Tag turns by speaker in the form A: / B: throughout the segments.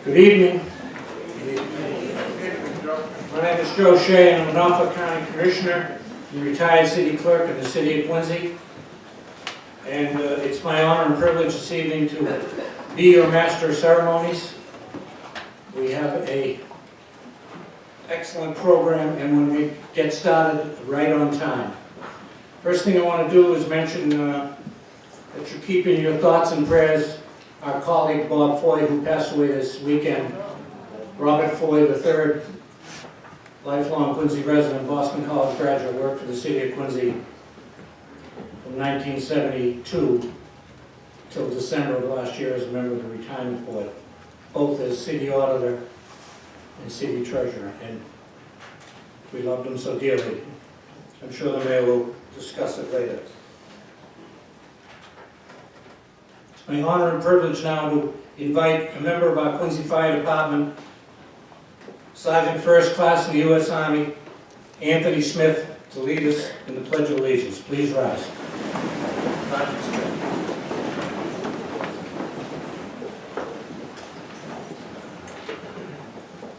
A: Good evening. My name is Joe Shea, and I'm a Norfolk County Commissioner and retired city clerk in the city of Quincy. And it's my honor and privilege this evening to be your master of ceremonies. We have an excellent program, and when we get started, right on time. First thing I want to do is mention that you're keeping your thoughts and prayers our colleague Bob Foy, who passed away this weekend. Robert Foy III, lifelong Quincy resident, Boston College graduate, worked for the city of Quincy from 1972 till December of last year as a member of the retirement board, both as city auditor and city treasurer, and we loved him so dearly. I'm sure the mayor will discuss it later. It's my honor and privilege now to invite a member of our Quincy Fire Department, Sergeant First Class in the U.S. Army, Anthony Smith, to lead us in the Pledge of Allegiance. Please rise. Sergeant Smith.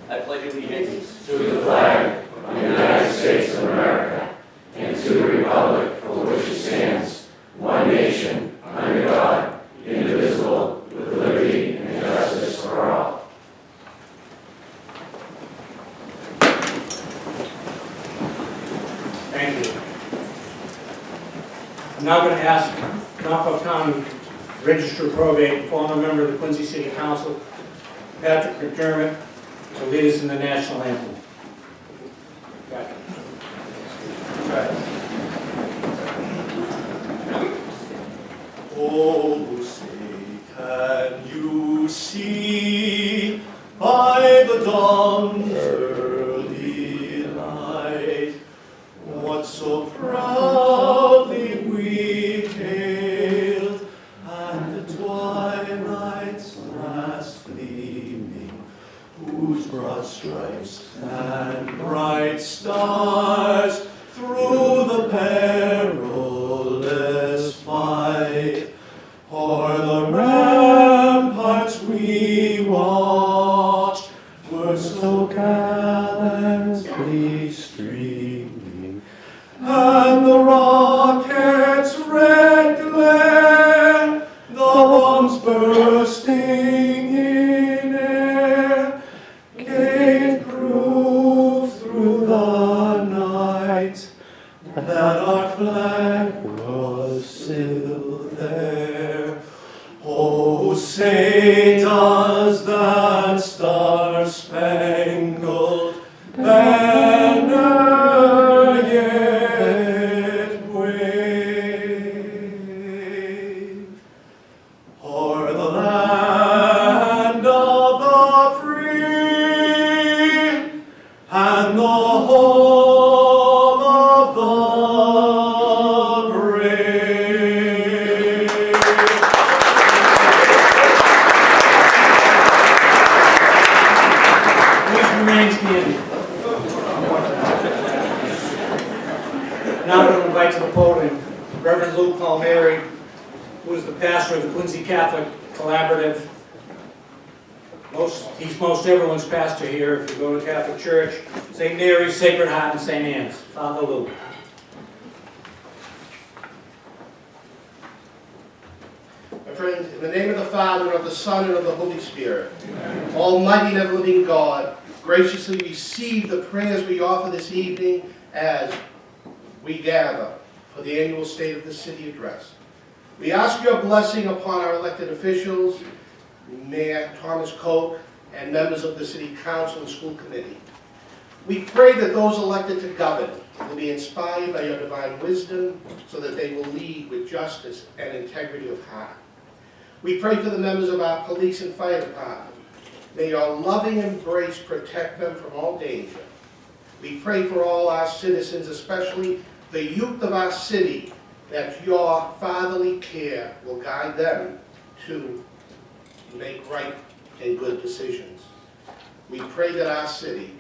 B: I pledge allegiance
C: to the flag of the United States of America and to the republic for which it stands, one nation, under God, indivisible, with liberty and justice for all.
A: Thank you. I'm now going to ask Norfolk County Register of Probate and former member of the Quincy City Council, Patrick McDermott, to lead us in the national anthem. Patrick.
D: Oh, say, can you see by the dawn's early light what so proudly we hailed, and the twilight's last gleaming, whose broad stripes and bright stars through the perilous fight o'er the ramparts we watched were so gallantly streaming, and the rocket's red glare, the bombs bursting in air, gave proof through the night that our flag was still there. Oh, say does that star-spangled banner yet wave o'er the land of the free and the home of the brave?
A: Please remain standing. Now I'm going to invite to the podium Reverend Lou Palmieri, who is the pastor of the Quincy Catholic Collaborative. He's most everyone's pastor here if you go to Catholic Church. St. Mary's, Sacred Heart, and St. Anne's. Father Lou.
E: My friends, in the name of the Father, and of the Son, and of the Holy Spirit, Almighty and ever-living God, graciously receive the prayers we offer this evening as we gather for the annual State of the City address. We ask your blessing upon our elected officials, Mayor Thomas Koch, and members of the City Council and School Committee. We pray that those elected to govern will be inspired by your divine wisdom so that they will lead with justice and integrity of heart. We pray for the members of our police and fire department. May your loving embrace protect them from all danger. We pray for all our citizens, especially the youth of our city, that your fatherly care will guide them to make right and good decisions. We pray that our city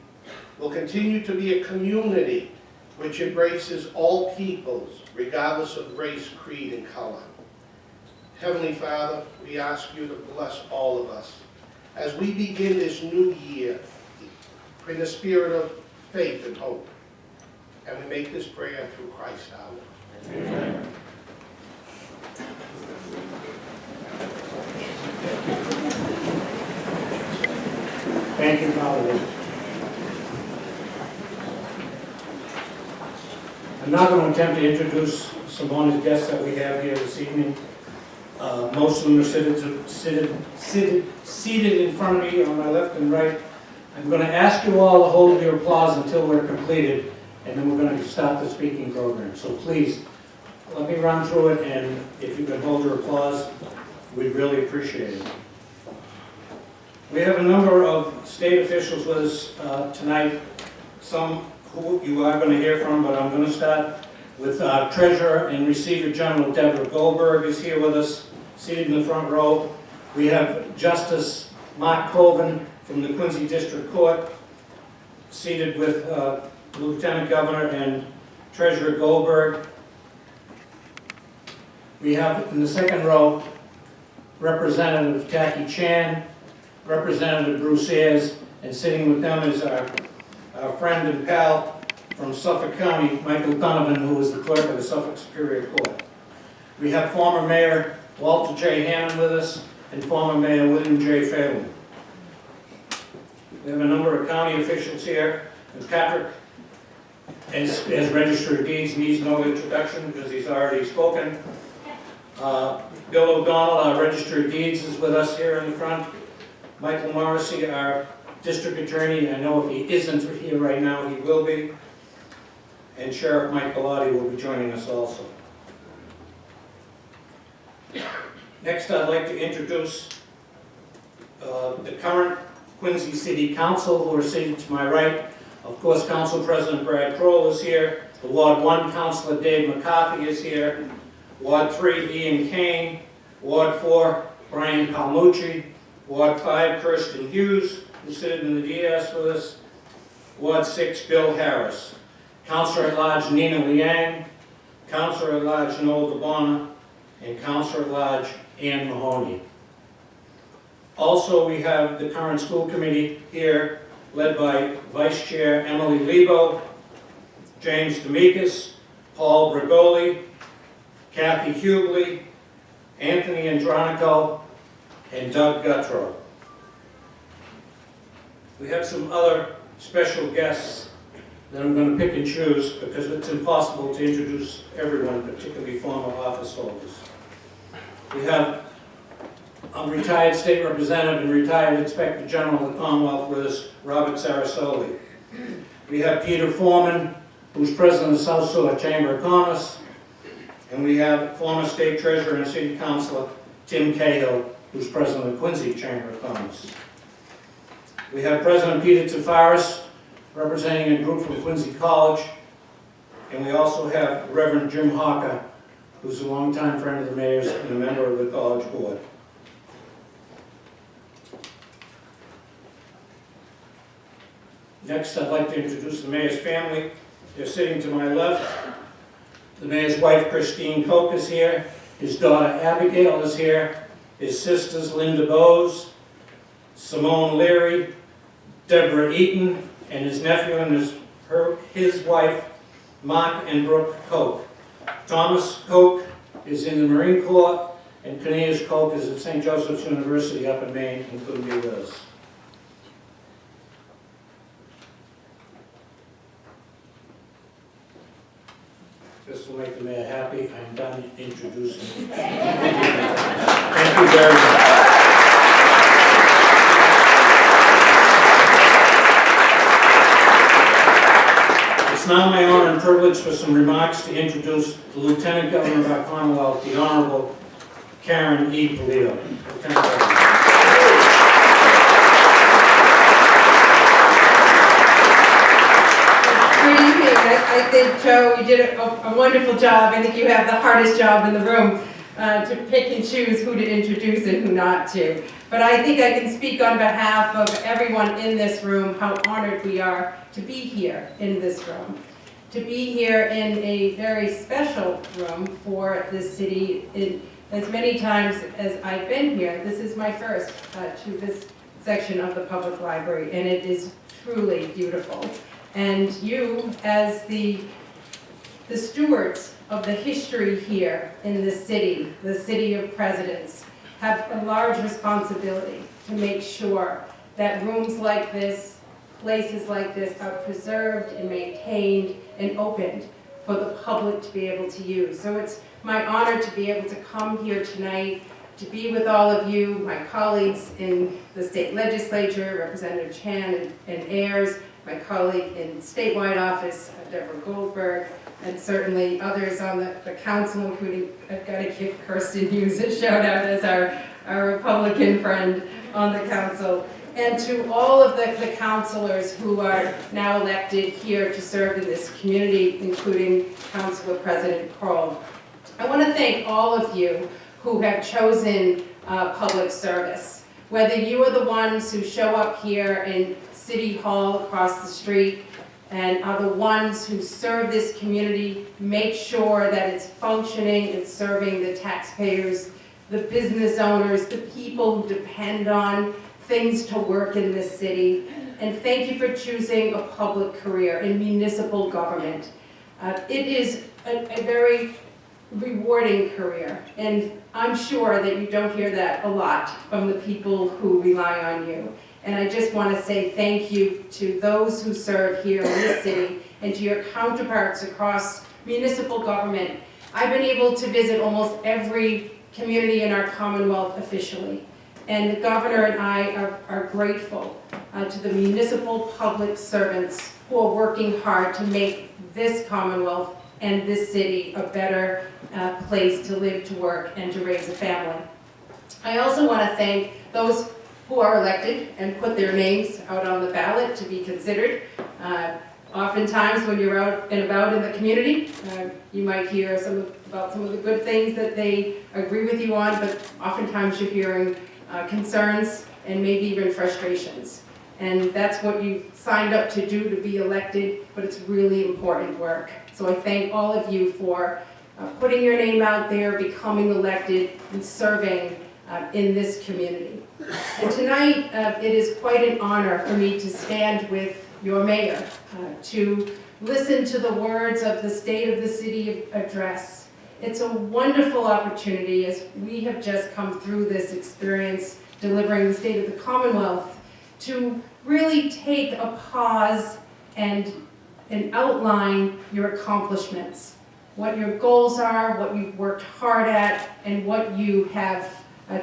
E: will continue to be a community which embraces all peoples, regardless of race, creed, and color. Heavenly Father, we ask you to bless all of us as we begin this new year, bring the spirit of faith and hope. And we make this prayer through Christ our Lord.
C: Amen.
A: Thank you, Father. I'm now going to attempt to introduce some honored guests that we have here this evening. Most of them are seated in front of me on my left and right. I'm going to ask you all to hold your applause until we're completed, and then we're going to start the speaking program. So please, let me run through it, and if you can hold your applause, we'd really appreciate it. We have a number of state officials with us tonight, some who you are going to hear from, but I'm going to start with our Treasurer and Receiver General Deborah Goldberg is here with us, seated in the front row. We have Justice Mark Colvin from the Quincy District Court, seated with Lieutenant Governor and Treasurer Goldberg. We have in the second row Representative Tacky Chan, Representative Bruce Ayers, and sitting with them is our friend and pal from Suffolk County, Michael Donovan, who is the clerk of the Suffolk Superior Court. We have former Mayor Walter J. Hannon with us and former Mayor William J. Phelan. We have a number of county officials here, and Patrick, as Register of Deeds, needs no introduction because he's already spoken. Bill O'Donnell, our Register of Deeds, is with us here in the front. Michael Morrissey, our District Attorney, I know if he isn't here right now, he will be. And Sheriff Mike Bellotti will be joining us also. Next, I'd like to introduce the current Quincy City Council, who are seated to my right. Of course, Council President Brad Kroll is here. The Ward 1 Councilor Dave McCarthy is here. Ward 3, Ian Kane. Ward 4, Brian Palmucci. Ward 5, Kirsten Hughes, who's sitting in the DS with us. Ward 6, Bill Harris. Councilor at Large Nina Liang. Councilor at Large Noel DeBona. And Councilor at Large Ann Mahoney. Also, we have the current school committee here, led by Vice Chair Emily Lebo, James Demikas, Paul Brigoli, Kathy Hughley, Anthony Andronico, and Doug Guthrow. We have some other special guests that I'm going to pick and choose because it's impossible to introduce everyone, particularly former office holders. We have a retired state representative and retired inspector general of the Commonwealth with us, Robert Sarasoli. We have Peter Foreman, who's president of the South Shore Chamber of Commerce. And we have former state treasurer and city councilor, Tim Cahill, who's president of the Quincy Chamber of Commerce. We have President Peter Tsafaris, representing a group from Quincy College. And we also have Reverend Jim Hawker, who's a longtime friend of the mayor's and a member of the college board. Next, I'd like to introduce the mayor's family. They're sitting to my left. The mayor's wife, Christine Koch, is here. His daughter, Abigail, is here. His sisters, Linda Bowes, Simone Leary, Deborah Eaton, and his nephew and his wife, Mark and Brooke Koch. Thomas Koch is in the Marine Corps, and Cornelius Koch is at St. Joseph's University up in Maine and couldn't be with us. This will make the mayor happy. I'm done introducing you. Thank you very much. It's now my honor and privilege for some remarks to introduce the Lieutenant Governor of our Commonwealth, the Honorable Karen E. Polito. Lieutenant Governor.
F: Good evening. I think, Joe, you did a wonderful job. I think you have the hardest job in the room to pick and choose who to introduce and who not to. But I think I can speak on behalf of everyone in this room how honored we are to be here in this room. To be here in a very special room for this city. As many times as I've been here, this is my first to this section of the public library, and it is truly beautiful. And you, as the stewards of the history here in the city of presidents, have a large responsibility to make sure that rooms like this, places like this are preserved and maintained and opened for the public to be able to use. So it's my honor to be able to come here tonight, to be with all of you, my colleagues in the state legislature, Representative Chan and Ayers, my colleague in statewide office, Deborah Goldberg, and certainly others on the council, including, I've got to give Kirsten Hughes a shout out as our Republican friend on the council, and to all of the councilors who are now elected here to serve in this community, including Councilor President Kroll. I want to thank all of you who have chosen public service. Whether you are the ones who show up here in City Hall across the street and are the ones who serve this community, make sure that it's functioning and serving the taxpayers, the business owners, the people who depend on things to work in this city. And thank you for choosing a public career in municipal government. It is a very rewarding career, and I'm sure that you don't hear that a lot from the people who rely on you. And I just want to say thank you to those who serve here in this city and to your counterparts across municipal government. I've been able to visit almost every community in our Commonwealth officially, and the governor and I are grateful to the municipal public servants who are working hard to make this Commonwealth and this city a better place to live, to work, and to raise a family. I also want to thank those who are elected and put their names out on the ballot to be considered. Oftentimes when you're out and about in the community, you might hear about some of the good things that they agree with you on, but oftentimes you're hearing concerns and maybe even frustrations. And that's what you signed up to do, to be elected, but it's really important work. So I thank all of you for putting your name out there, becoming elected, and serving in this community. And tonight, it is quite an honor for me to stand with your mayor, to listen to the words of the State of the City address. It's a wonderful opportunity, as we have just come through this experience delivering the State of the Commonwealth, to really take a pause and outline your accomplishments, what your goals are, what you've worked hard at, and what you have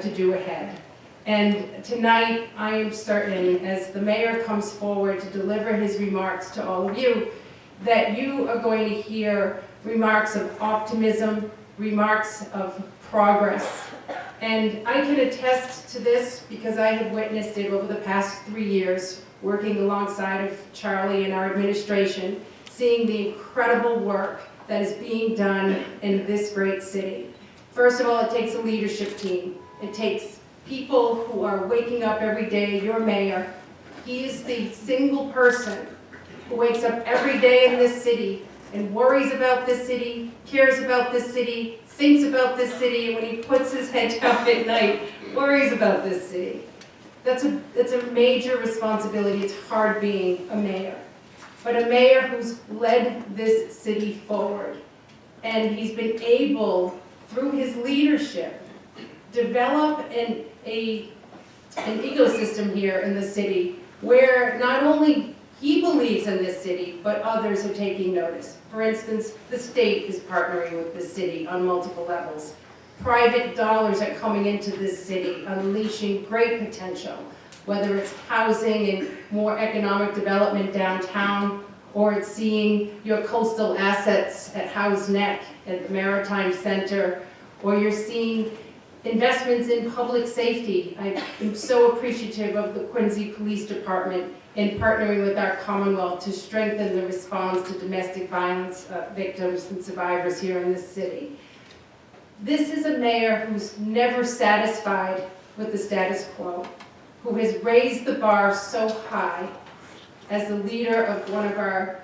F: to do ahead. And tonight, I am certain, as the mayor comes forward to deliver his remarks to all of you, that you are going to hear remarks of optimism, remarks of progress. And I can attest to this because I have witnessed it over the past 3 years, working alongside of Charlie and our administration, seeing the incredible work that is being done in this great city. First of all, it takes a leadership team. It takes people who are waking up every day. Your mayor, he is the single person who wakes up every day in this city and worries about this city, cares about this city, thinks about this city, and when he puts his head down at night, worries about this city. That's a major responsibility. It's hard being a mayor. But a mayor who's led this city forward. And he's been able, through his leadership, develop an ecosystem here in the city where not only he believes in this city, but others are taking notice. For instance, the state is partnering with the city on multiple levels. Private dollars are coming into this city, unleashing great potential, whether it's housing and more economic development downtown, or it's seeing your coastal assets at Howe's Neck, at the Maritime Center, or you're seeing investments in public safety. I am so appreciative of the Quincy Police Department in partnering with our Commonwealth to strengthen the response to domestic violence victims and survivors here in this city. This is a mayor who's never satisfied with the status quo, who has raised the bar so high as the leader of one of our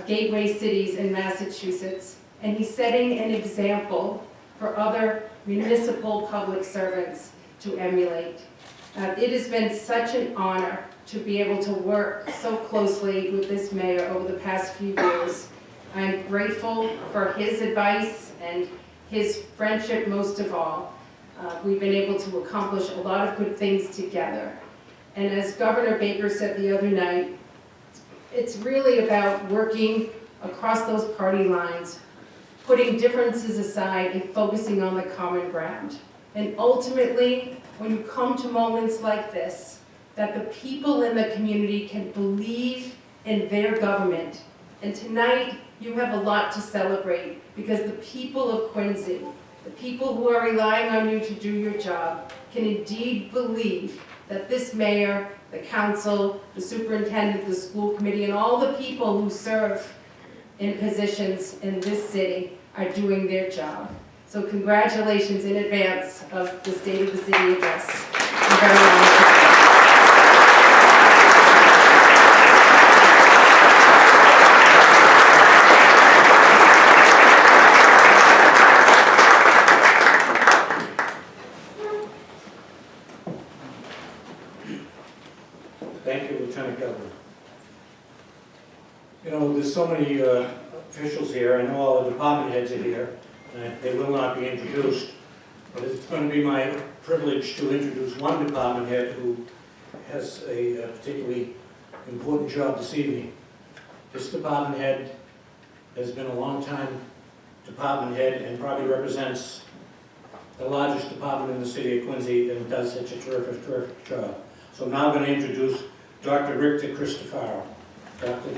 F: gateway cities in Massachusetts, and he's setting an example for other municipal public servants to emulate. It has been such an honor to be able to work so closely with this mayor over the past few years. I'm grateful for his advice and his friendship most of all. We've been able to accomplish a lot of good things together. And as Governor Baker said the other night, it's really about working across those party lines, putting differences aside and focusing on the common ground. And ultimately, when you come to moments like this, that the people in the community can believe in their government. And tonight, you have a lot to celebrate because the people of Quincy, the people who are relying on you to do your job, can indeed believe that this mayor, the council, the superintendent, the school committee, and all the people who serve in positions in this city are doing their job. So congratulations in advance of the State of the City address. I'm very honored.
A: Thank you, Lieutenant Governor. You know, there's so many officials here. I know all the department heads are here. They will not be introduced, but it's going to be my privilege to introduce one department head who has a particularly important job this evening. This department head has been a long-time department head and probably represents the largest department in the city of Quincy and does such a terrific job. So I'm now going to introduce Dr. Rick Cristofaro. Dr.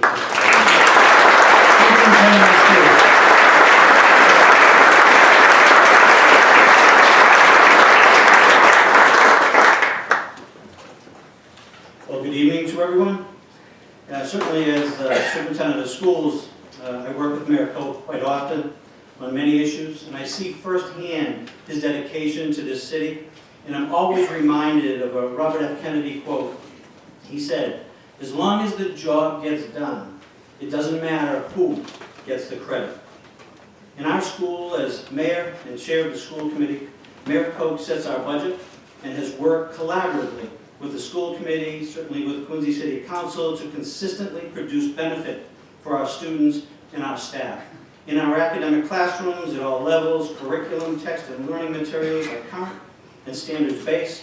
G: Well, good evening to everyone. Certainly as superintendent of schools, I work with Mayor Koch quite often on many issues, and I see firsthand his dedication to this city, and I'm always reminded of a Robert F. Kennedy quote. He said, "As long as the job gets done, it doesn't matter who gets the credit." In our school, as mayor and chair of the school committee, Mayor Koch sets our budget and has worked collaboratively with the school committee, certainly with the Quincy City Council, to consistently produce benefit for our students and our staff. In our academic classrooms at all levels, curriculum, text, and learning materials are current and standards-based.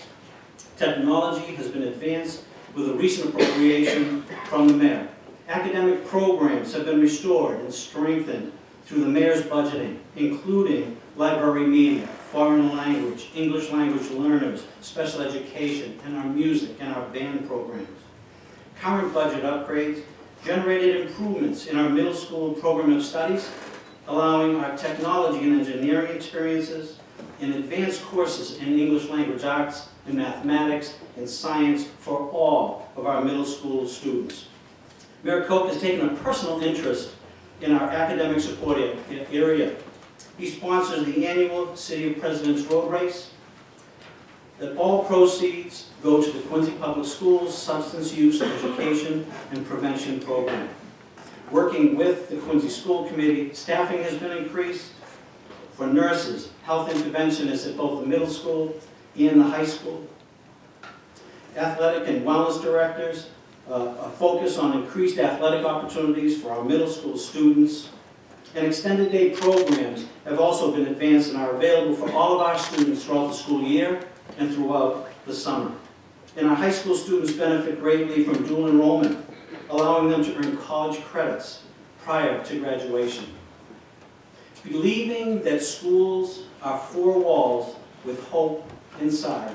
G: Technology has been advanced with a recent appropriation from the mayor. Academic programs have been restored and strengthened through the mayor's budgeting, including library media, foreign language, English language learners, special education, and our music and our band programs. Current budget upgrades generated improvements in our middle school program of studies, allowing our technology and engineering experiences and advanced courses in English language arts and mathematics and science for all of our middle school students. Mayor Koch has taken a personal interest in our academic support area. He sponsors the annual City of Presidents Road Race. That all proceeds go to the Quincy Public Schools Substance Use Education and Prevention Program. Working with the Quincy School Committee, staffing has been increased for nurses, health interventionists at both the middle school and the high school. Athletic and wellness directors, a focus on increased athletic opportunities for our middle school students. And extended day programs have also been advanced and are available for all of our students throughout the school year and throughout the summer. And our high school students benefit greatly from dual enrollment, allowing them to earn college credits prior to graduation. Believing that schools are four walls with hope inside,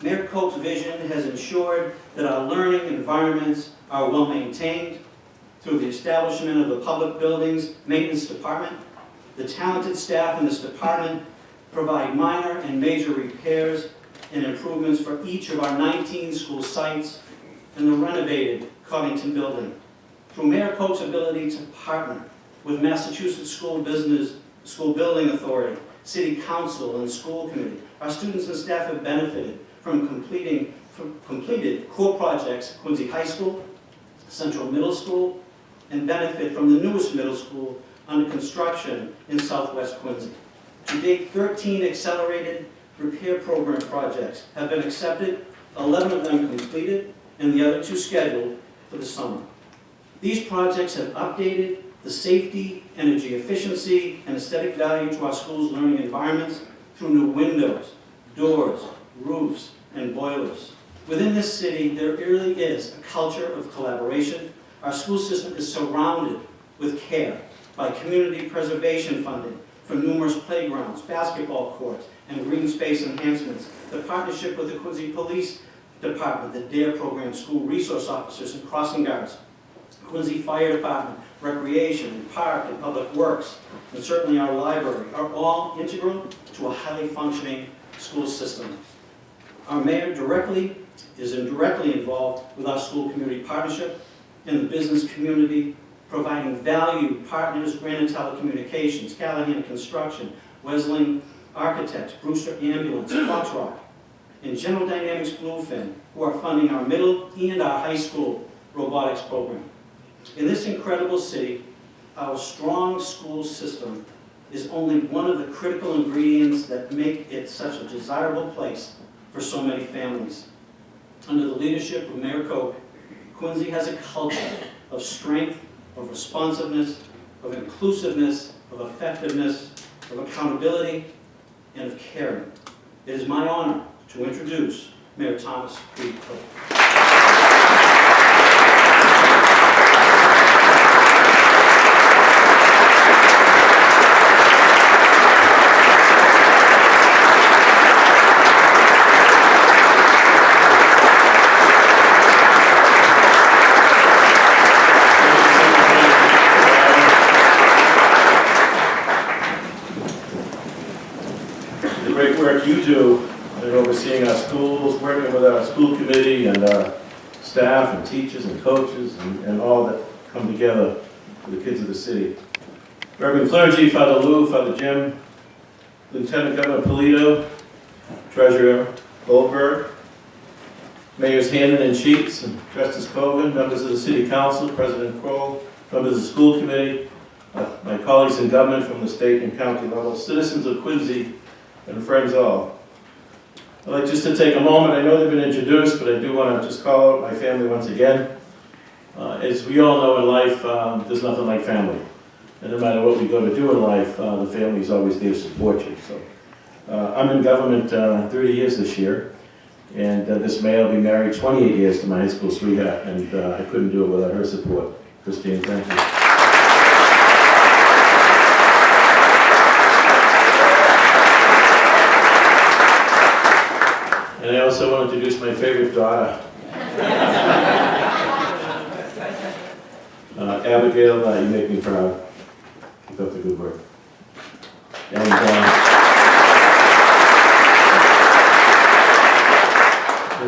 G: Mayor Koch's vision has ensured that our learning environments are well maintained through the establishment of the Public Buildings Maintenance Department. The talented staff in this department provide minor and major repairs and improvements for each of our 19 school sites and the renovated Covington building. Through Mayor Koch's ability to partner with Massachusetts School Building Authority, City Council, and School Committee, our students and staff have benefited from completed core projects at Quincy High School, Central Middle School, and benefit from the newest middle school under construction in Southwest Quincy. To date, 13 accelerated repair program projects have been accepted 11 of them completed, and the other 2 scheduled for the summer. These projects have updated the safety, energy efficiency, and aesthetic value to our schools' learning environments through new windows, doors, roofs, and boilers. Within this city, there really is a culture of collaboration. Our school system is surrounded with care by community preservation funding for numerous playgrounds, basketball courts, and green space enhancements. The partnership with the Quincy Police Department, the DARE program, school resource officers and crossing guards, Quincy Fire Department, recreation, and park, and public works, and certainly our library, are all integral to a highly functioning school system. Our mayor is indirectly involved with our school community partnership and the business community, providing valued partners, Granite Telecommunications, Callahan Construction, Wesleyan Architects, Brewster Ambulance, Koch Rock, and General Dynamics Bluefin, who are funding our middle and our high school robotics program. In this incredible city, our strong school system is only one of the critical ingredients that make it such a desirable place for so many families. Under the leadership of Mayor Koch, Quincy has a culture of strength, of responsiveness, of inclusiveness, of effectiveness, of accountability, and of caring. It is my honor to introduce Mayor Thomas P. Koch.
H: The great work you do in overseeing our schools, working with our school committee and our staff and teachers and coaches and all that come together for the kids of the city. Reverend Clergy, Father Lou, Father Jim, Lieutenant Governor Polito, Treasurer Goldberg, Mayors Hannon and Sheets, and Justice Cogan, members of the City Council, President Kroll, members of the school committee, my colleagues in government from the state and county level, citizens of Quincy, and friends all. I'd like just to take a moment, I know they've been introduced, but I do want to just call out my family once again. As we all know in life, there's nothing like family. And no matter what we go to do in life, the family is always there to support you. So, I'm in government 30 years this year, and this May I'll be married 28 years to my high school sweetheart, and I couldn't do it without her support. Christine, thank you. And I also want to introduce my favorite daughter. Abigail, you make me proud. Keep up the good work. And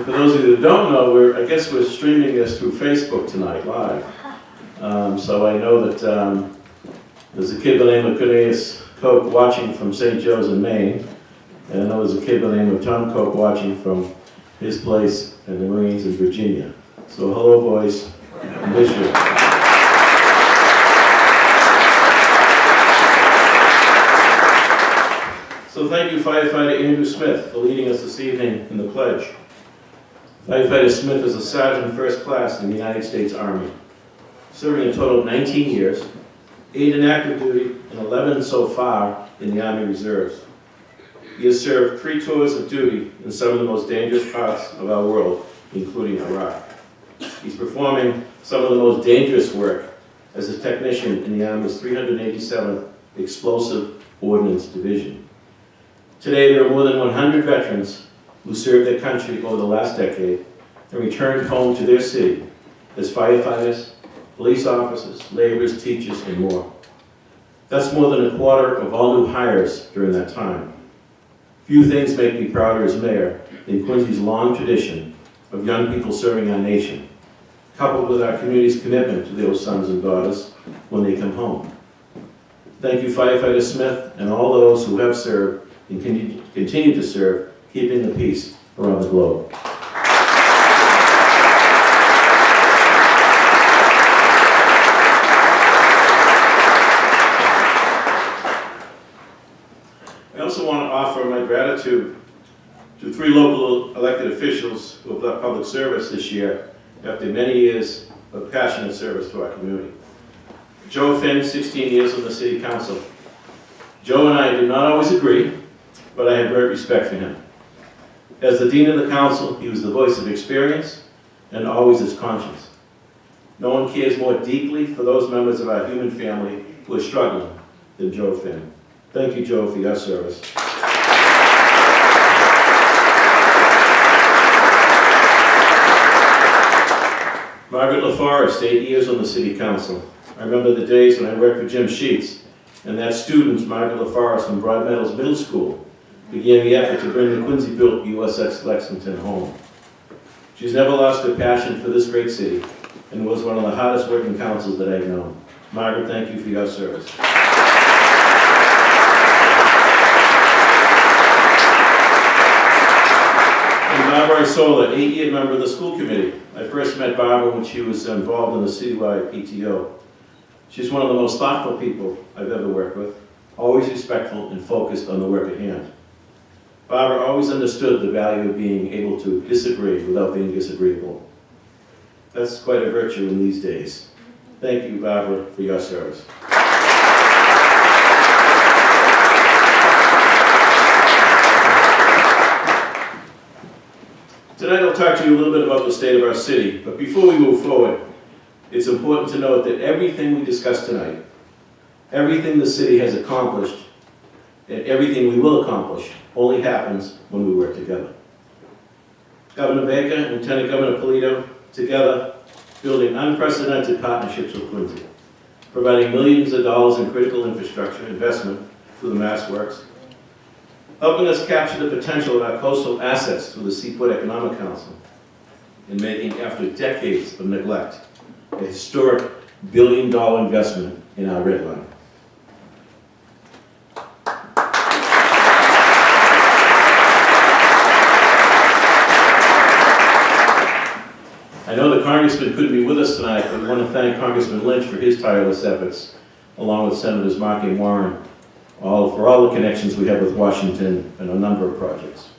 H: for those of you that don't know, I guess we're streaming this through Facebook tonight, live. So I know that there's a kid by the name of Cornelius Koch watching from St. Joe's in Maine. And I know there's a kid by the name of Tom Koch watching from his place in the Marines in Virginia. So hello, boys. I miss you. So thank you, Firefighter Andrew Smith, for leading us this evening in the pledge. Firefighter Smith is a sergeant first class in the United States Army, serving a total of 19 years, 8 in active duty, and 11 so far in the Army Reserves. He has served 3 tours of duty in some of the most dangerous parts of our world, including Iraq. He's performing some of the most dangerous work as a technician in the Army's 387th Explosive Ordnance Division. Today, there are more than 100 veterans who served their country over the last decade and returned home to their city as firefighters, police officers, laborers, teachers, and more. That's more than a quarter of all new hires during that time. Few things make me prouder as mayor than Quincy's long tradition of young people serving our nation, coupled with our community's commitment to those sons and daughters when they come home. Thank you, Firefighter Smith, and all those who have served and continue to serve, keeping the peace around the globe. I also want to offer my gratitude to 3 local elected officials who have left public service this year after many years of passionate service to our community. Joe Finn, 16 years on the City Council. Joe and I did not always agree, but I have great respect for him. As the Dean of the Council, he was the voice of experience and always his conscience. No one cares more deeply for those members of our human family who are struggling than Joe Finn. Thank you, Joe, for your service. Margaret LaForest, 8 years on the City Council. I remember the days when I worked with Jim Sheets, and that student, Margaret LaForest from Broad Meadows Middle School, began the effort to bring the Quincy-built USS Lexington home. She's never lost her passion for this great city, and was one of the hardest working councils that I've known. Margaret, thank you for your service. And Barbara Isola, 8-year member of the school committee. I first met Barbara when she was involved in the citywide PTO. She's one of the most thoughtful people I've ever worked with, always respectful and focused on the work at hand. Barbara always understood the value of being able to disagree without being disagreeable. That's quite a virtue in these days. Thank you, Barbara, for your service. Tonight I'll talk to you a little bit about the state of our city, but before we move forward, it's important to note that everything we discuss tonight, everything the city has accomplished, and everything we will accomplish only happens when we work together. Governor Baker and Lieutenant Governor Polito, together, building unprecedented partnerships with Quincy, providing millions of dollars in critical infrastructure investment through the Mass Works, helping us capture the potential of our coastal assets through the Seaport Economic Council, and making, after decades of neglect, a historic billion-dollar investment in our Red Line. I know the Congressman couldn't be with us tonight, but I want to thank Congressman Lynch for his tireless efforts, along with Senators Markey and Warren, for all the connections we have with Washington and a number of projects.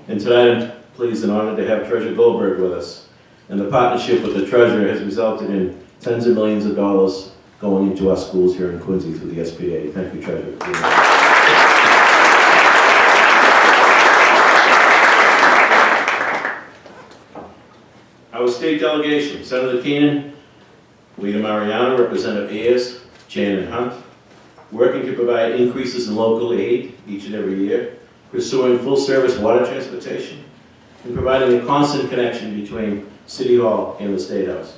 H: And tonight I'm pleased and honored to have Treasurer Goldberg with us. And the partnership with the Treasurer has resulted in tens of millions of dollars going into our schools here in Quincy through the SBA. Thank you, Treasurer. Our state delegation, Senator Keenan, Leader Mariano, Representative Ayers, Chan and Hunt, working to provide increases in local aid each and every year, pursuing full-service water transportation, and providing a constant connection between City Hall and the State House.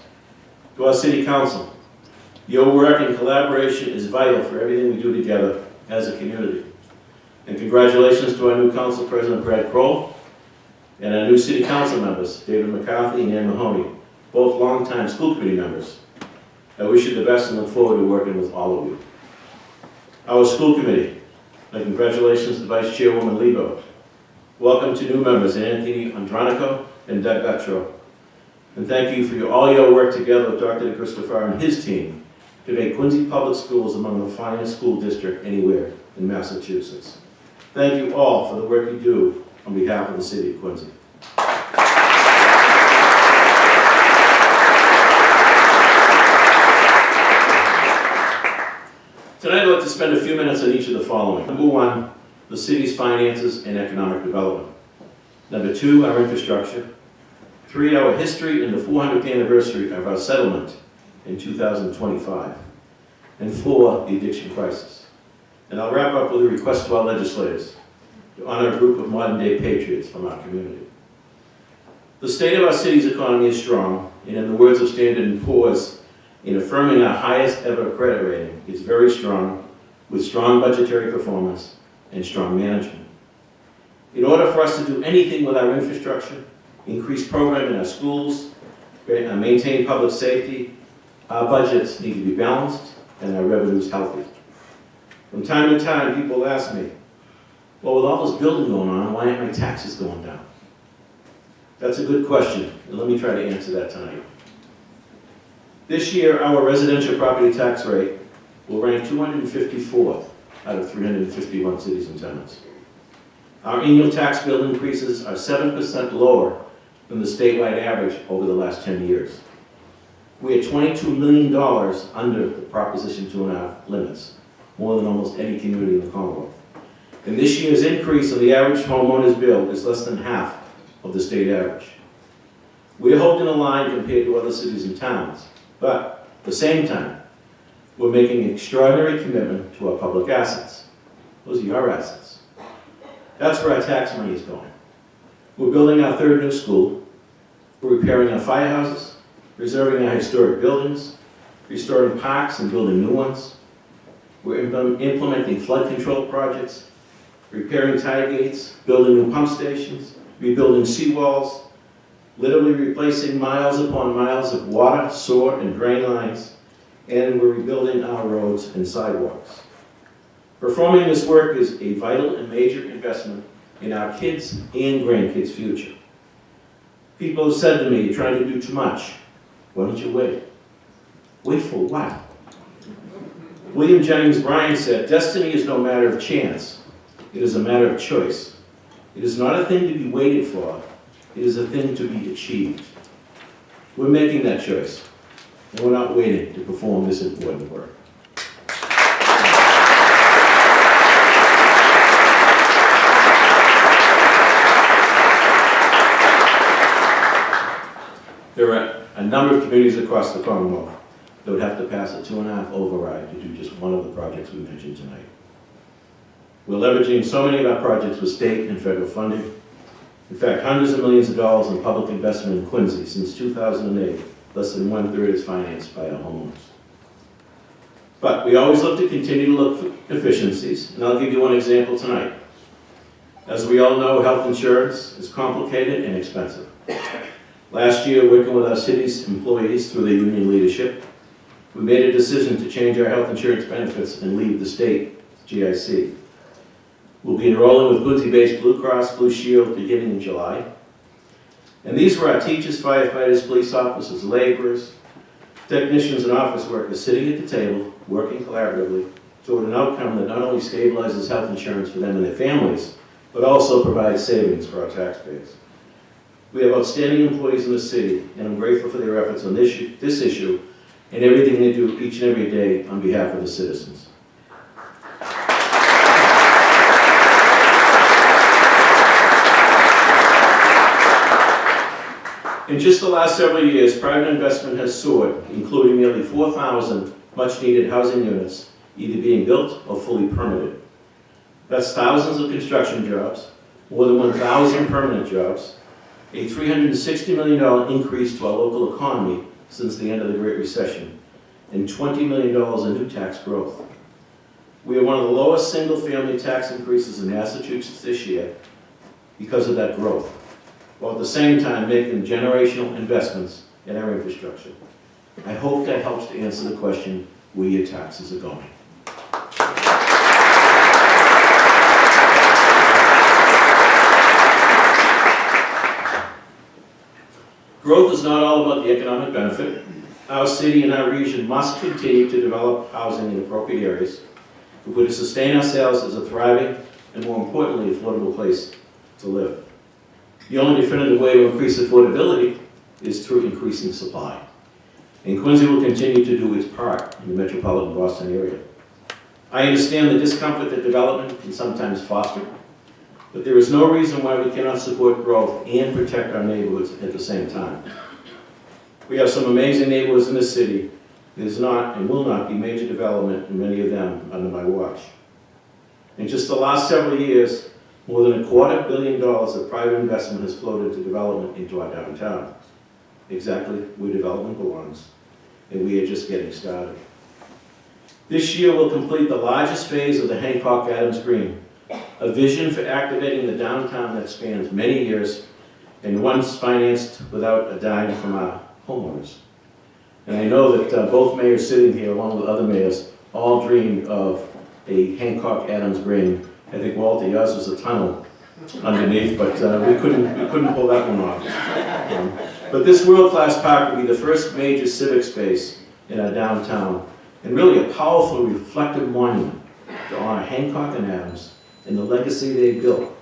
H: To our City Council, your work and collaboration is vital for everything we do together as a community. And congratulations to our new Council President, Brad Kroll, and our new City Council members, David McCarthy and Ann Mahoney, both longtime school committee members. I wish you the best and look forward to working with all of you. Our school committee, my congratulations to Vice Chairwoman Lebo. Welcome to new members, Anthony Andronico and Doug Gattro. And thank you for all your work together with Dr. DeChristopher and his team to make Quincy Public Schools among the finest school district anywhere in Massachusetts. Thank you all for the work you do on behalf of the City of Quincy. Tonight I'd like to spend a few minutes on each of the following. Number 1, the city's finances and economic development. Number 2, our infrastructure. 3, our history and the 400th anniversary of our settlement in 2025. And 4, the addiction crisis. And I'll wrap up with a request to our legislators to honor a group of modern-day patriots from our community. The state of our city's economy is strong, and in the words of Standard & Poor's, in affirming our highest ever credit rating, it's very strong, with strong budgetary performance and strong management. In order for us to do anything with our infrastructure, increase programming in our schools, maintain public safety, our budgets need to be balanced and our revenues healthy. From time to time, people ask me, well, with all this building going on, why aren't my taxes going down? That's a good question, and let me try to answer that tonight. This year, our residential property tax rate will rank 254th out of 351 cities and towns. Our annual tax bill increases are 7% lower than the statewide average over the last 10 years. We are $22 million under the Proposition 2.5 limits, more than almost any community in the Commonwealth. And this year's increase of the average homeowner's bill is less than half of the state average. We're holding the line compared to other cities and towns, but at the same time, we're making an extraordinary commitment to our public assets. Those are your assets. That's where our tax money is going. We're building our third new school. We're repairing our firehouses, preserving our historic buildings, restoring parks and building new ones. We're implementing flood control projects, repairing tide gates, building new pump stations, rebuilding seawalls, literally replacing miles upon miles of water, sewer, and drain lines, and we're rebuilding our roads and sidewalks. Performing this work is a vital and major investment in our kids' and grandkids' future. People have said to me, "You're trying to do too much. Why don't you wait?" Wait for what? William Jennings Bryan said, "Destiny is no matter of chance. It is a matter of choice. It is not a thing to be waited for. It is a thing to be achieved." We're making that choice, and we're not waiting to perform this important work. There are a number of communities across the Commonwealth that would have to pass a 2.5 override to do just one of the projects we mentioned tonight. We're leveraging so many of our projects with state and federal funding. In fact, hundreds of millions of dollars in public investment in Quincy since 2008. Less than 1/3 is financed by our homeowners. But we always look to continue to look for efficiencies, and I'll give you one example tonight. As we all know, health insurance is complicated and expensive. Last year, working with our city's employees through the union leadership, we made a decision to change our health insurance benefits and leave the state GIC. We'll be enrolling with Quincy-based Blue Cross Blue Shield beginning in July. And these were our teachers, firefighters, police officers, laborers, technicians, and office workers sitting at the table, working collaboratively toward an outcome that not only stabilizes health insurance for them and their families, but also provides savings for our taxpayers. We have outstanding employees in the city, and I'm grateful for their efforts on this issue and everything they do each and every day on behalf of the citizens. In just the last several years, private investment has soared, including nearly 4,000 much-needed housing units either being built or fully permitted. That's thousands of construction jobs, more than 1,000 permanent jobs, a $360 million increase to our local economy since the end of the Great Recession, and $20 million in new tax growth. We are one of the lowest single-family tax increases in Massachusetts this year because of that growth, while at the same time making generational investments in our infrastructure. I hope that helps to answer the question, where your taxes are going. Growth is not all about the economic benefit. Our city and our region must continue to develop housing in appropriate areas if we're to sustain ourselves as a thriving and, more importantly, affordable place to live. The only definitive way to increase affordability is through increasing supply. And Quincy will continue to do its part in the metropolitan Boston area. I understand the discomfort that development can sometimes foster, but there is no reason why we cannot support growth and protect our neighborhoods at the same time. We have some amazing neighborhoods in the city. There's not and will not be major development in many of them under my watch. In just the last several years, more than $250 million of private investment has flowed into development into our downtown. Exactly where development belongs, and we are just getting started. This year we'll complete the largest phase of the Hancock Adams Green, a vision for activating the downtown that spans many years and once financed without a dime from our homeowners. And I know that both mayors sitting here, along with other mayors, all dreamed of a Hancock Adams Green. I think, Walter, yours was a tunnel underneath, but we couldn't pull that one off. But this world-class park will be the first major civic space in our downtown, and really a powerful reflective monument to honor Hancock and Adams and the legacy they built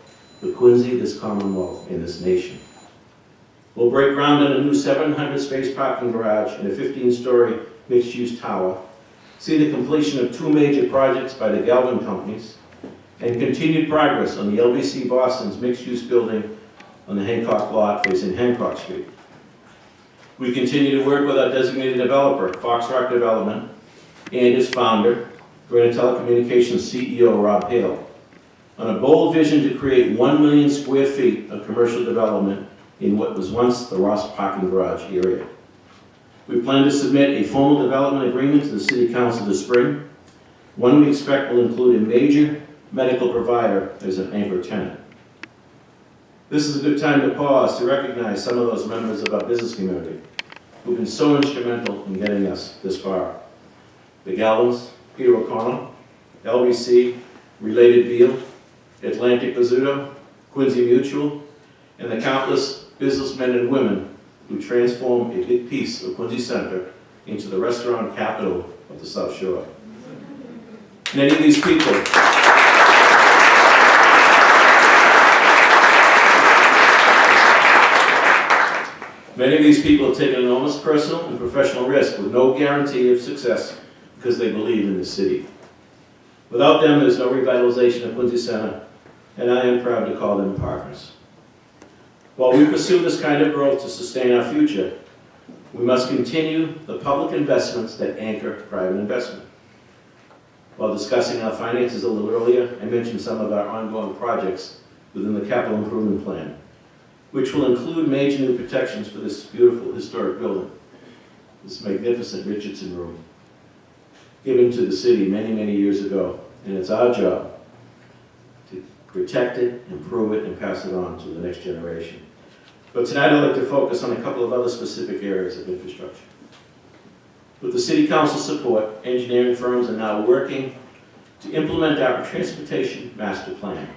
H: for Quincy, this Commonwealth, and this nation. We'll break ground on a new 700-space parking garage and a 15-story mixed-use tower, see the completion of 2 major projects by the Galvin companies, and continued progress on the LBC Boston's mixed-use building on the Hancock lot facing Hancock Street. We continue to work with our designated developer, Foxrock Development, and its founder, Granite Telecommunications CEO Rob Hale, on a bold vision to create 1 million square feet of commercial development in what was once the Ross parking garage area. We plan to submit a formal development agreement to the City Council this spring. One we expect will include a major medical provider as an anchor tenant. This is a good time to pause to recognize some of those members of our business community who've been so instrumental in getting us this far. The Galvins, Peter O'Connell, LBC, Related Beal, Atlantic Bizzuto, Quincy Mutual, and the countless businessmen and women who transformed a big piece of Quincy Center into the restaurant capital of the South Shore. Many of these people have taken enormous personal and professional risk with no guarantee of success because they believe in the city. Without them, there's no revitalization of Quincy Center, and I am proud to call them partners. While we pursue this kind of growth to sustain our future, we must continue the public investments that anchor private investment. While discussing our finances a little earlier, I mentioned some of our ongoing projects within the capital improvement plan, which will include major new protections for this beautiful historic building, this magnificent Richardson Room, given to the city many, many years ago. And it's our job to protect it, improve it, and pass it on to the next generation. But tonight I'd like to focus on a couple of other specific areas of infrastructure. With the City Council's support, engineering firms are now working to implement our transportation master plan.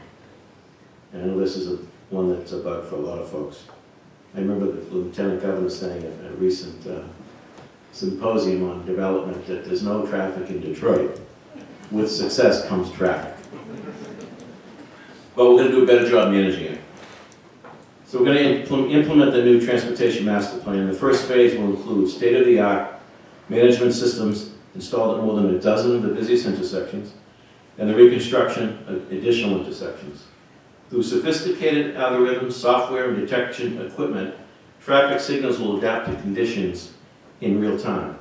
H: And I know this is one that's a bug for a lot of folks. I remember the Lieutenant Governor saying at a recent symposium on development that there's no traffic in Detroit. With success comes traffic. But we're going to do a better job managing it. So we're going to implement the new transportation master plan. The first phase will include state-of-the-art management systems installed at more than a dozen of the busiest intersections and the reconstruction of additional intersections. Through sophisticated algorithms, software, and detection equipment, traffic signals will adapt to conditions in real time.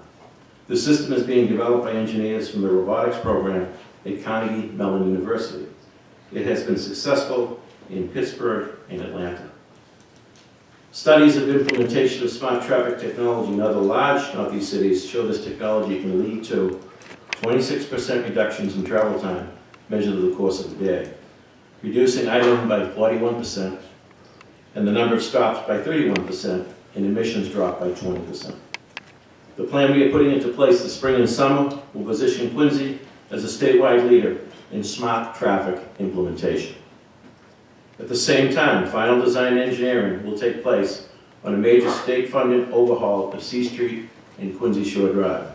H: The system is being developed by engineers from the robotics program at Carnegie Mellon University. It has been successful in Pittsburgh and Atlanta. Studies of implementation of smart traffic technology in other large Northeast cities show this technology can lead to 26% reductions in travel time measured over the course of the day, reducing idling by 41%, and the number of stops by 31%, and emissions drop by 20%. The plan we are putting into place this spring and summer will position Quincy as a statewide leader in smart traffic implementation. At the same time, final design engineering will take place on a major state-funded overhaul of C Street and Quincy Shore Drive.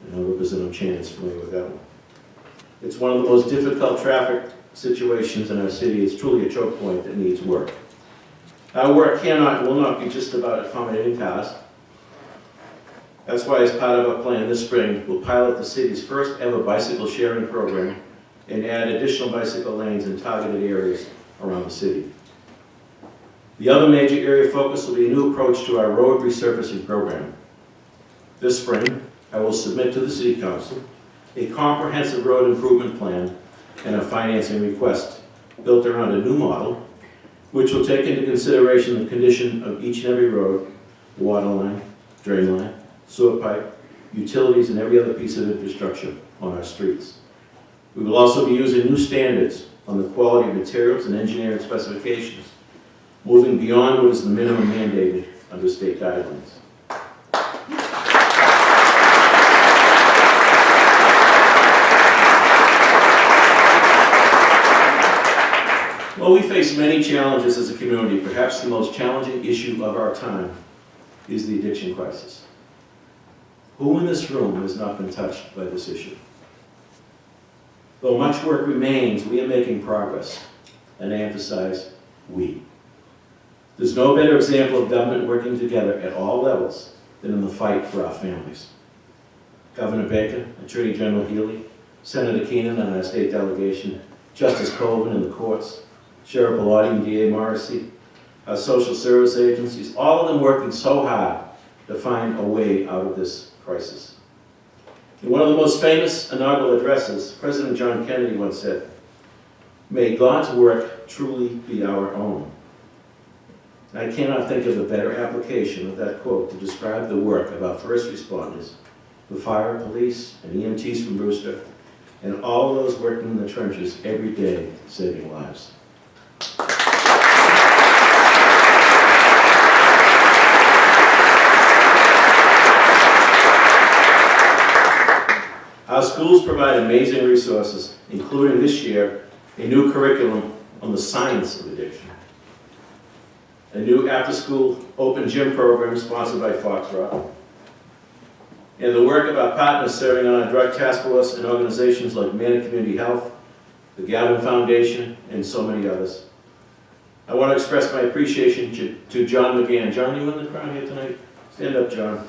H: I know Representative Chan is familiar with that one. It's one of the most difficult traffic situations in our city. It's truly a choke point that needs work. Our work cannot and will not be just about accommodating cars. That's why, as part of our plan this spring, we'll pilot the city's first ever bicycle sharing program and add additional bicycle lanes in targeted areas around the city. The other major area of focus will be a new approach to our road resurfacing program. This spring, I will submit to the City Council a comprehensive road improvement plan and a financing request built around a new model which will take into consideration the condition of each and every road, water line, drain line, sewer pipe, utilities, and every other piece of infrastructure on our streets. We will also be using new standards on the quality of materials and engineering specifications, moving beyond what is the minimum mandated under state guidelines. While we face many challenges as a community, perhaps the most challenging issue of our time is the addiction crisis. Who in this room has not been touched by this issue? Though much work remains, we are making progress. and I emphasize we. There's no better example of government working together at all levels than in the fight for our families. Governor Baker, Attorney General Healy, Senator Keenan on our state delegation, Justice Colvin in the courts, Sheriff Bellotti and DA Morrissey, our social service agencies, all of them working so hard to find a way out of this crisis. In one of the most famous inaugural addresses, President John Kennedy once said, "May God's work truly be our own." I cannot think of a better application of that quote to describe the work of our first responders, the fire, police, and EMTs from Brewster, and all of those working in the trenches every day saving lives. Our schools provide amazing resources, including this year, a new curriculum on the science of addiction, a new after-school open gym program sponsored by Foxtrot, and the work of our partners serving on our drug task force and organizations like Manor Community Health, the Gavin Foundation, and so many others. I want to express my appreciation to John McGann. John, you in the crowd here tonight? Stand up, John.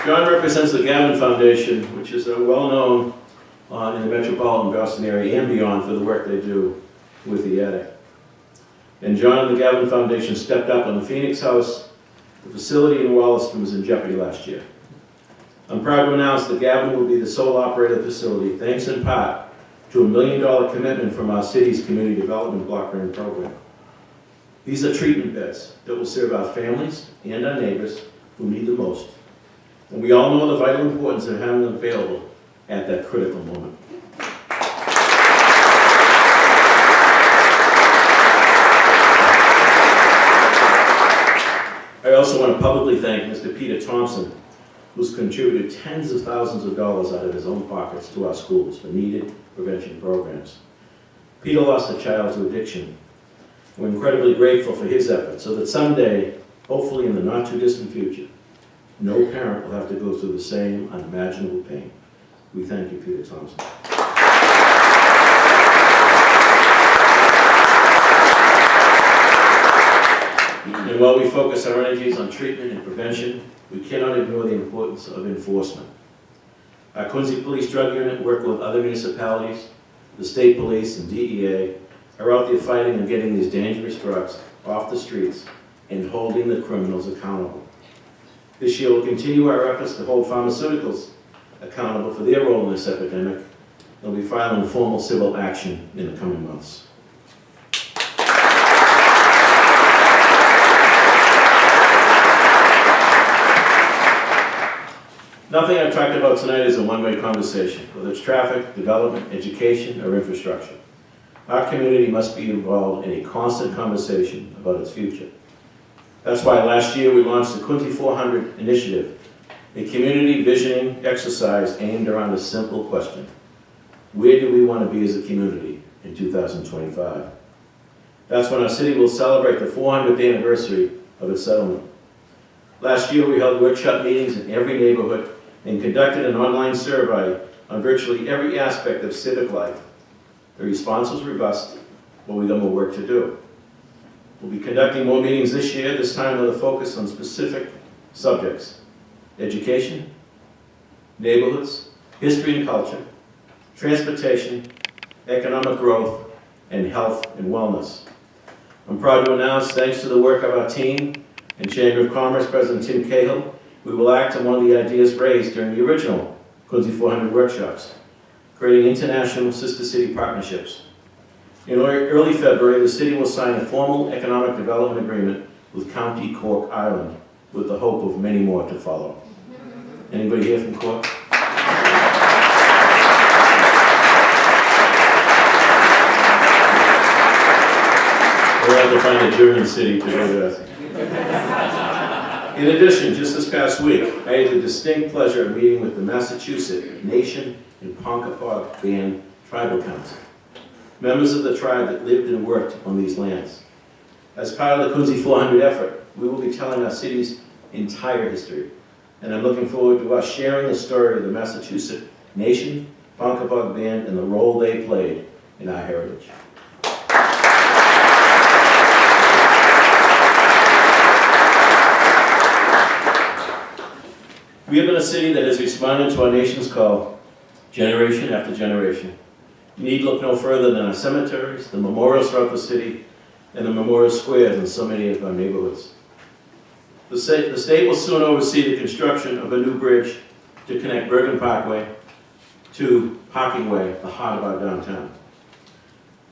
H: John represents the Gavin Foundation, which is well-known in the metropolitan Boston area and beyond for the work they do with the addict. And John and the Gavin Foundation stepped up on the Phoenix House. The facility in Wollaston was in jeopardy last year. I'm proud to announce that Gavin will be the sole operator of the facility, thanks in part to $1 million commitment from our city's community development block grant program. These are treatment beds that will serve our families and our neighbors who need the most. And we all know the vital importance of having them available at that critical moment. I also want to publicly thank Mr. Peter Thompson, who's contributed tens of thousands of dollars out of his own pockets to our schools for needed prevention programs. Peter lost a child to addiction. We're incredibly grateful for his efforts so that someday, hopefully in the not too distant future, no parent will have to go through the same unimaginable pain. We thank you, Peter Thompson. And while we focus our energies on treatment and prevention, we cannot ignore the importance of enforcement. Our Quincy Police Drug Unit, working with other municipalities, the state police and DEA, are out there fighting and getting these dangerous drugs off the streets and holding the criminals accountable. This year we'll continue our efforts to hold pharmaceuticals accountable for their role in this epidemic, and we'll be filing formal civil action in the coming months. Nothing I've talked about tonight is a one-way conversation, whether it's traffic, development, education, or infrastructure. Our community must be involved in a constant conversation about its future. That's why last year we launched the Quincy 400 initiative, a community visioning exercise aimed around a simple question. Where do we want to be as a community in 2025? That's when our city will celebrate the 400th anniversary of its settlement. Last year we held workshop meetings in every neighborhood and conducted an online survey on virtually every aspect of civic life. The response was robust, but we got more work to do. We'll be conducting more meetings this year, this time with a focus on specific subjects: education, neighborhoods, history and culture, transportation, economic growth, and health and wellness. I'm proud to announce, thanks to the work of our team and Chamber of Commerce President Tim Cahill, we will act on one of the ideas raised during the original Quincy 400 workshops, creating international sister city partnerships. In early February, the city will sign a formal economic development agreement with County Cork, Ireland, with the hope of many more to follow. Anybody here from Cork? We'll have to find a German city to go to. In addition, just this past week, I had the distinct pleasure of meeting with the Massachusetts Nation and Ponkapog Band Tribal Council, members of the tribe that lived and worked on these lands. As part of the Quincy 400 effort, we will be telling our city's entire history, and I'm looking forward to us sharing the story of the Massachusetts Nation Ponkapog Band and the role they played in our heritage. We have been a city that has responded to our nation's call generation after generation. You need look no further than our cemeteries, the memorials throughout the city, and the memorial squares in so many of our neighborhoods. The state will soon oversee the construction of a new bridge to connect Bergen Parkway to Parking Way, the heart of our downtown.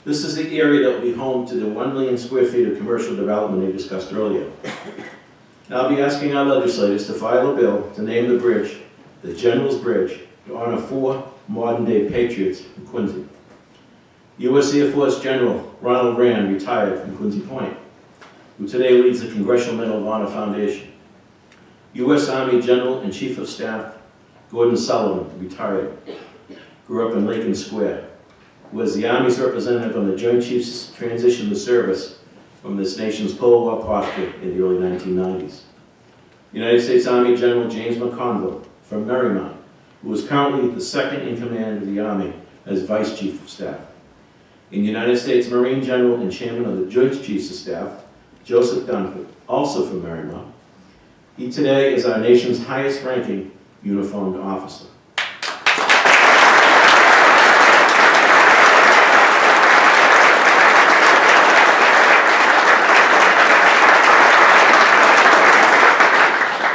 H: This is the area that will be home to the 1 million square feet of commercial development we discussed earlier. Now I'll be asking our legislators to file a bill to name the bridge the General's Bridge to honor 4 modern-day patriots in Quincy. U.S. Air Force General Ronald Rand retired from Quincy Point, who today leads the Congressional Medal of Honor Foundation. U.S. Army General and Chief of Staff Gordon Sullivan retired, grew up in Lincoln Square, was the Army's representative on the Joint Chiefs transition to service from this nation's Cold War posture in the early 1990s. United States Army General James McConville from Marymount, who is currently the second in command of the Army as Vice Chief of Staff. And United States Marine General and Chairman of the Joint Chiefs of Staff, Joseph Dunford, also from Marymount. He today is our nation's highest ranking uniformed officer.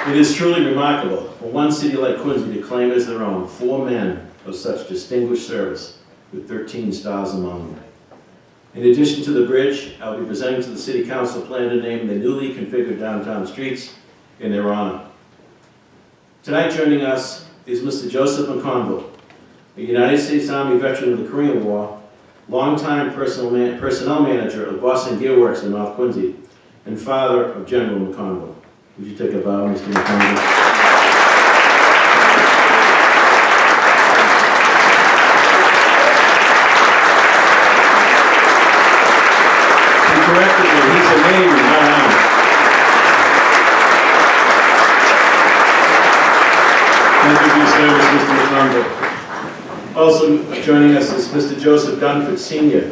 H: It is truly remarkable for one city like Quincy to claim as their own 4 men of such distinguished service with 13 stars among them. In addition to the bridge, I'll be presenting to the City Council a plan to name the newly configured downtown streets in their honor. Tonight joining us is Mr. Joseph McConville, a United States Army veteran of the Korean War, longtime personnel manager of Boston Gear Works in North Quincy, and father of General McConville. Would you take a bow, Mr. McConville? He corrected me. He's a Navy, not Army. Thank you for your service, Mr. McConville. Also joining us is Mr. Joseph Dunford, Sr.,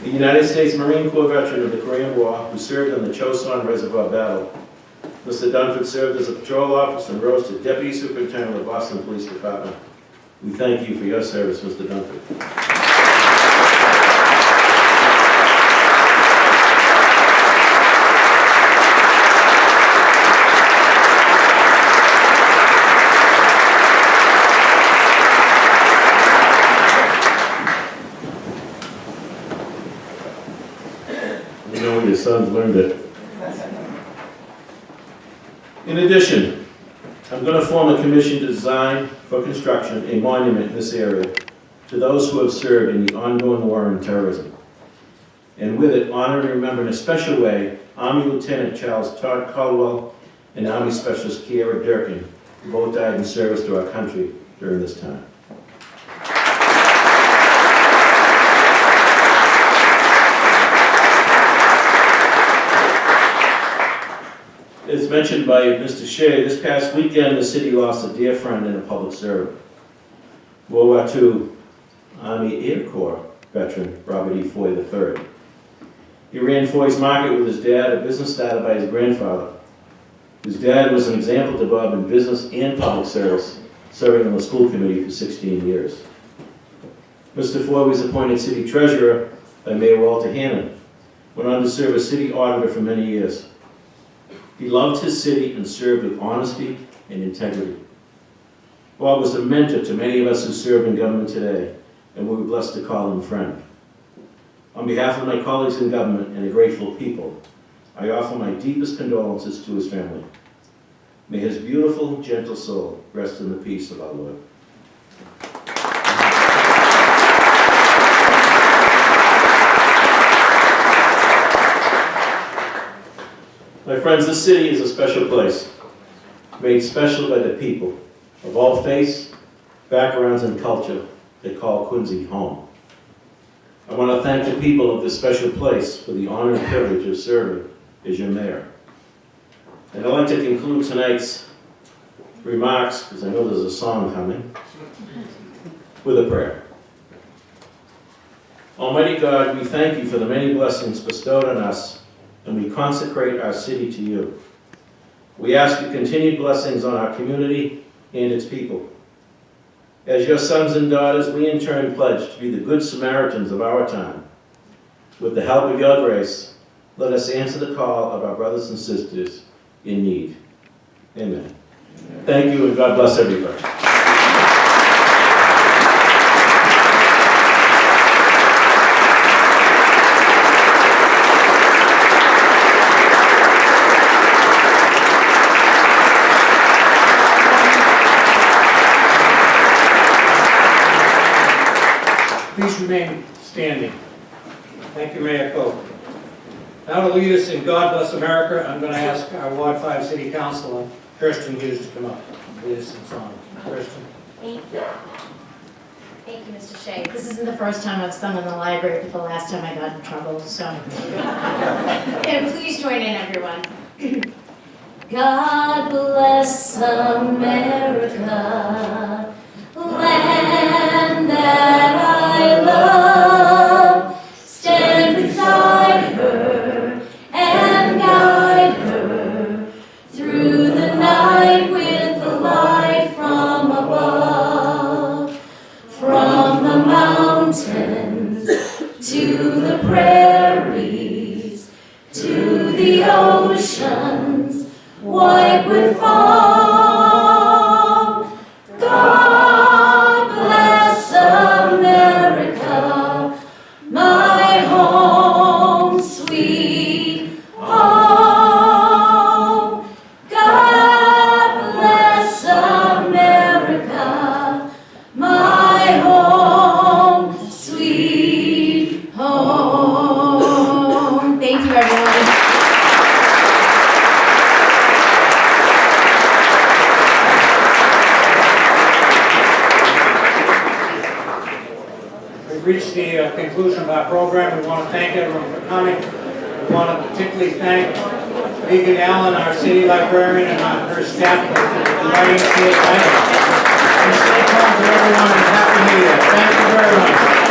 H: a United States Marine Corps veteran of the Korean War who served on the Chosun Reservoir Battle. Mr. Dunford served as a patrol officer and rose to Deputy Superintendent of the Boston Police Department. We thank you for your service, Mr. Dunford. You know when your sons learned it. In addition, I'm going to form a commission to design for construction a monument in this area to those who have served in the ongoing war on terrorism. And with it, honor and remember in a special way Army Lieutenant Charles Todd Caldwell and Army Specialist Kiera Durkin, who both died in service to our country during this time. As mentioned by Mr. Shea, this past weekend the city lost a dear friend and a public servant. World War II Army Air Corps veteran Robert E. Foy III. He ran Foy's Market with his dad, a business started by his grandfather. His dad was an example to Bob in business and public service, serving on the school committee for 16 years. Mr. Foy was appointed city treasurer by Mayor Walter Hannon, went on to serve as city auditor for many years. He loved his city and served with honesty and integrity. Bob was a mentor to many of us who serve in government today, and we're blessed to call him friend. On behalf of my colleagues in government and a grateful people, I offer my deepest condolences to his family. May his beautiful, gentle soul rest in the peace of our Lord. My friends, this city is a special place, made special by the people of all faiths, backgrounds, and culture that call Quincy home. I want to thank the people of this special place for the honor and privilege of serving as your mayor. And I'd like to conclude tonight's remarks, because I know there's a song coming, with a prayer. Almighty God, we thank you for the many blessings bestowed on us, and we consecrate our city to you. We ask you continued blessings on our community and its people. As your sons and daughters, we in turn pledge to be the good Samaritans of our time. With the help of your grace, let us answer the call of our brothers and sisters in need. Amen. Thank you, and God bless everybody.
A: Please remain standing. Thank you, Mayor Koch. Now to lead us in God Bless America, I'm going to ask our Ward 5 City Councilor, Kirsten Hughes, to come up and lead us in song. Kirsten.
I: Thank you. Thank you, Mr. Shea. This isn't the first time I've sung in the library, but the last time I got in trouble, so. And please join in, everyone. God bless America, land that I love. Stand beside her and guide her through the night with the light from above. From the mountains to the prairies to the oceans white with foam. God bless America, my home, sweet home. God bless America, my home, sweet home. Thank you, everyone.
A: We've reached the conclusion of our program. We want to thank everyone for coming. We want to particularly thank Megan Allen, our city librarian, and her staff for inviting us here tonight. And stay home to everyone and Happy New Year. Thank you very much.